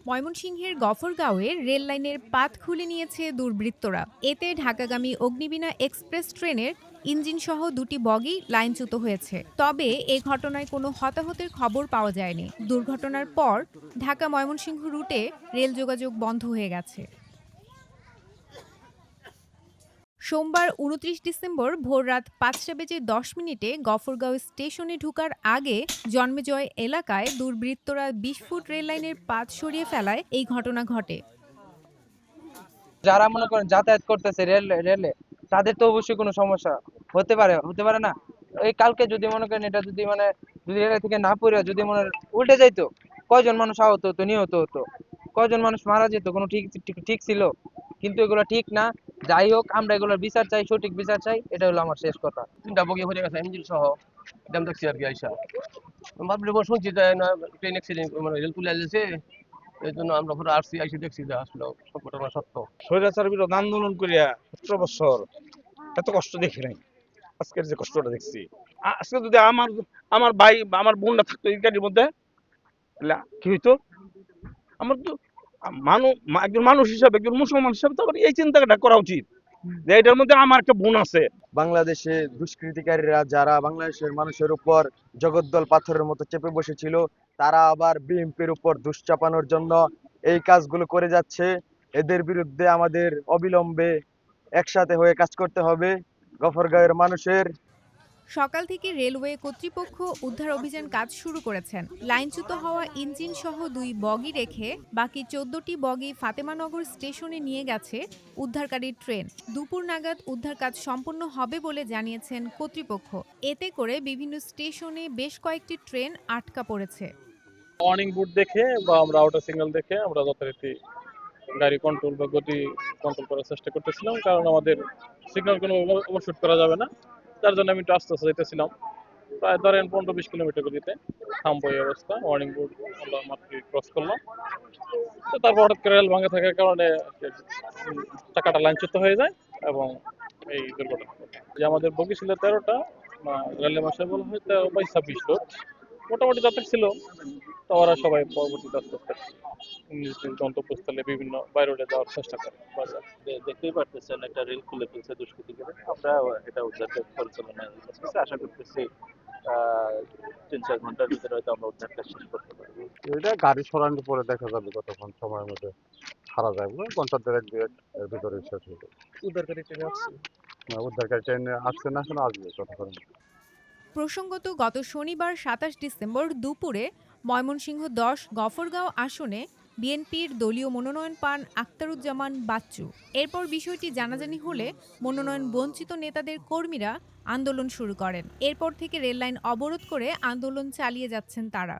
ময়মনসিংহের গফরগাঁওয়ে রেল লাইনের পাত খুলে নিয়েছে দুর্বৃত্তরা। এতে ঢাকাগামী অগ্নিবীণা এক্সপ্রেস ট্রেনের ইঞ্জিনসহ দুটি বগি লাইনচ্যুত হয়েছে। তবে এ ঘটনায় কোনো হতাহতের খবর পাওয়া যায়নি। দুর্ঘটনার পর ঢাকা ময়মনসিংহ রুটে রেল যোগাযোগ বন্ধ হয়ে গেছে। সোমবার ২৯ ডিসেম্বর ভোররাত ৫টা বেজে ১০ মিনিটে গফরগাঁও স্টেশনে ঢোকার আগে জন্মেজয় এলাকায় দুর্বৃত্তরা ২০ ফুট রেললাইনের পাত সরিয়ে ফেলায় এই ঘটনা ঘটে। যারা মনে করেন যাতায়াত করতেছে রেলে তাদের তো অবশ্যই কোনো সমস্যা হতে পারে না। এই কালকে যদি মনে করেন এটা যদি রেল থেকে না পড়ে যদি মনে উল্টে যাইতো, কয়জন মানুষ আহত হতো, নিহত হতো, কয়জন মানুষ মারা যেত, কোনো ঠিক ছিল? কিন্তু এগুলো ঠিক না। যাই হোক, আমরা এগুলোর বিচার চাই, সঠিক বিচার চাই। এটা হলো আমার শেষ কথা। ৩টা বগি হয়ে গেছে ইঞ্জিন সহ। এটা আমি দেখছি আর কি আইসা। ভাবলি শুনছি যে না ট্রেন অ্যাক্সিডেন্ট রেল তুলে আসছে। এই জন্য আমরা ঘুরে আসছি, আইসে দেখছি যে আসলে সব ঘটনা সত্য। স্বৈরাচার বিরোধী আন্দোলন করিয়া ১৭ বছর এত কষ্ট দেখি নাই, আজকের যে কষ্টটা দেখছি। আজকে যদি আমার আমার ভাই বা আমার বোনটা থাকতো এই গাড়ির মধ্যে, তাহলে কি হইতো? আমার তো একজন মানুষ হিসাবে, একজন মুসলমান হিসাবে তো আমার এই চিন্তাটা করা উচিত যে এটার মধ্যে আমার একটা বোন আছে। বাংলাদেশে দুষ্কৃতিকারীরা যারা বাংলাদেশের মানুষের উপর জগদ্দল পাথরের মতো চেপে বসেছিল, তারা আবার বিএনপির উপর দুষ চাপানোর জন্য এই কাজগুলো করে যাচ্ছে। এদের বিরুদ্ধে আমাদের অবিলম্বে একসাথে হয়ে কাজ করতে হবে। গফরগাঁওয়ের মানুষের সকাল থেকে রেলওয়ে কর্তৃপক্ষ উদ্ধার অভিযান কাজ শুরু করেছেন। লাইনচ্যুত হওয়া ইঞ্জিন সহ ২ বগি রেখে বাকি ১৪টি বগি ফাতেমানগর স্টেশনে নিয়ে গেছে উদ্ধারকারী ট্রেন। দুপুর নাগাদ উদ্ধার কাজ সম্পন্ন হবে বলে জানিয়েছেন কর্তৃপক্ষ। এতে করে বিভিন্ন স্টেশনে বেশ কয়েকটি ট্রেন আটকা পড়েছে। ওয়ার্নিং বোর্ড দেখে বা আমরা আউটার সিগন্যাল দেখে আমরা যথারীতি গাড়ি কন্ট্রোল বা গতি কন্ট্রোল করার চেষ্টা করতেছিলাম, কারণ আমাদের সিগন্যাল কোনো ওভারশুট করা যাবে না। তার জন্য আমি একটু আস্তে আস্তে যেতেছিলাম, প্রায় ধরেন ১৫-২০ কিলোমিটার গতিতে থামবো এই অবস্থা। ওয়ার্নিং বোর্ড আমরা মাত্র ক্রস করলাম। তো তারপর হঠাৎ করে রেল ভাঙা থাকার কারণে চাকাটা লাইনচ্যুত হয়ে যায় এবং এই দুর্ঘটনা ঘটে। যে আমাদের বগি ছিল ১৩টা, রেলের ভাষায় বলা হয় ১৩/২৬ লোক। মোটামুটি যাত্রী ছিল। তো ওরা সবাই পরবর্তীতে আস্তে আস্তে নিজ নিজ গন্তব্যস্থলে বিভিন্ন বাইরে যাওয়ার চেষ্টা করে। দেখতেই পারতেছেন একটা রেল খুলে ফেলছে দুষ্কৃতিকারী। আমরা এটা উদ্ধার কাজ পরিচালনায় করতেছি। আশা করতেছি ৩-৪ ঘন্টার ভিতরে হয়তো আমরা উদ্ধার কাজ শেষ করতে পারবো। এটা গাড়ি সরানোর পরে দেখা যাবে কতক্ষণ সময়ের মধ্যে ছাড়া যায়, ঘন্টা ১.৫-২ এর ভিতরে শেষ হয়ে যাবে। উদ্ধারকারী ট্রেনে আসছে না, উদ্ধারকারী ট্রেন আসছে না, এখনো আসবে কতক্ষণ। প্রসঙ্গত, গত শনিবার ২৭ ডিসেম্বর দুপুরে ময়মনসিংহ-১০ গফরগাঁও আসনে বিএনপির দলীয় মনোনয়ন পান আখতারুজ্জামান বাচ্চু। এরপর বিষয়টি জানাজানি হলে মনোনয়ন বঞ্চিত নেতাদের কর্মীরা আন্দোলন শুরু করেন। এরপর থেকে রেললাইন অবরোধ করে আন্দোলন চালিয়ে যাচ্ছেন তারা।